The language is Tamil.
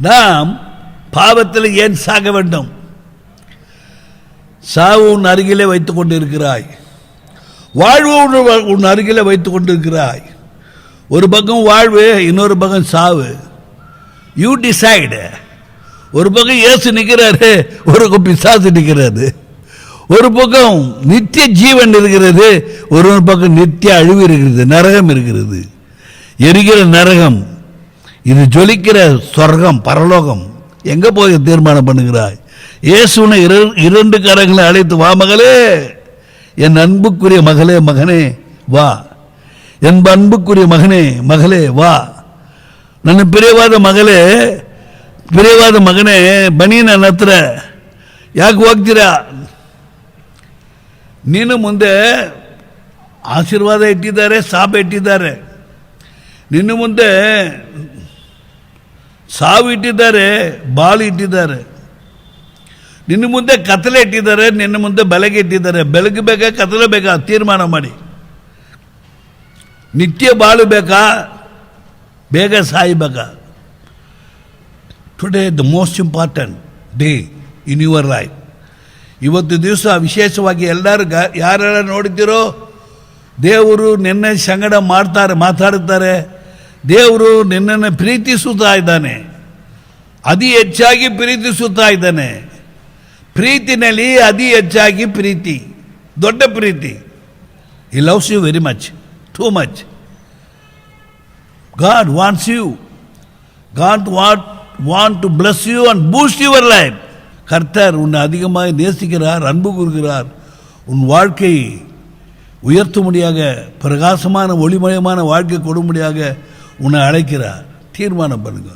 நாம் பாவத்தில் ஏன் சாக வேண்டும்? சாவு உன் அருகிலே வைத்துக் கொண்டிருக்கிறாய், வாழ்வு உன் அருகிலே வைத்துக் கொண்டிருக்கிறாய். ஒரு பக்கம் வாழ்வு, இன்னொரு பக்கம் சாவு. You decide. ஒரு பக்கம் இயேசு நிற்கிறாரு, ஒரு பக்கம் பிசாசு நிற்கிறாரு. ஒரு பக்கம் நித்திய ஜீவன் இருக்கிறது, ஒரு பக்கம் நித்திய அழிவு இருக்கிறது, நரகம் இருக்கிறது, எரிகிற நரகம். இது ஜொலிக்கிற சொர்க்கம், பரலோகம். எங்க போய் தீர்மானம் பண்ணுகிறாய்? இயேசுனை இரண்டு கரங்களை அழைத்து, வா மகளே, என் அன்புக்குரிய மகளே, மகனே வா, என் அன்புக்குரிய மகனே, மகளே வா, ನನ್ನ ಪ್ರಿಯವಾದ ಮಗಳೇ, ಪ್ರಿಯವಾದ ಮಗನೇ, ಬನ್ನಿ ನನ್ನ ಹತ್ರ. ಯಾಕೆ ಹೋಗ್ತೀರಾ? ನೀನು ಮುಂದೆ ಆಶೀರ್ವಾದ ಇಟ್ಟಿದ್ದಾರೆ, ಶಾಪ ಇಟ್ಟಿದ್ದಾರೆ. ನಿನ್ನ ಮುಂದೆ ಸಾವು ಇಟ್ಟಿದ್ದಾರೆ, ಬಾಳು ಇಟ್ಟಿದ್ದಾರೆ. ನಿನ್ನ ಮುಂದೆ ಕತ್ತಲೆ ಇಟ್ಟಿದ್ದಾರೆ, ನಿನ್ನ ಮುಂದೆ ಬೆಳಗ್ಗೆ ಇಟ್ಟಿದ್ದಾರೆ. ಬೆಳಗ್ಗೆ ಬೇಕಾ, ಕತ್ತಲೆ ಬೇಕಾ? ತೀರ್ಮಾನ ಮಾಡಿ. ನಿತ್ಯ ಬಾಳು ಬೇಕಾ, ಬೇಗ ಸಾಯಬೇಕಾ? Today the most important day in your life. ಇವತ್ತು ದಿವಸ ವಿಶೇಷವಾಗಿ ಎಲ್ಲರೂ ಯಾರೆಲ್ಲ ನೋಡಿದ್ದೀರೋ, ದೇವರು ನಿನ್ನ ಸಂಗಡ ಮಾತಾಡುತ್ತಾರೆ. ದೇವರು ನಿನ್ನನ್ನು ಪ್ರೀತಿಸುತ್ತಾ ಇದ್ದಾನೆ, ಅತಿ ಹೆಚ್ಚಾಗಿ ಪ್ರೀತಿಸುತ್ತಾ ಇದ್ದಾನೆ. ಪ್ರೀತಿನಲ್ಲಿ ಅತಿ ಹೆಚ್ಚಾಗಿ ಪ್ರೀತಿ, ದೊಡ್ಡ ಪ್ರೀತಿ. He loves you very much, too much. God wants you. God want to bless you and boost your life. கர்த்தர் உன்னை அதிகமாக நேசிக்கிறார், அன்பு கூறுகிறார். உன் வாழ்க்கை உயர்த்தும்படியாக, பிரகாசமான ஒளிமயமான வாழ்க்கை கொடும்படியாக உன்னை அழைக்கிறார். தீர்மானம் பண்ணுங்க.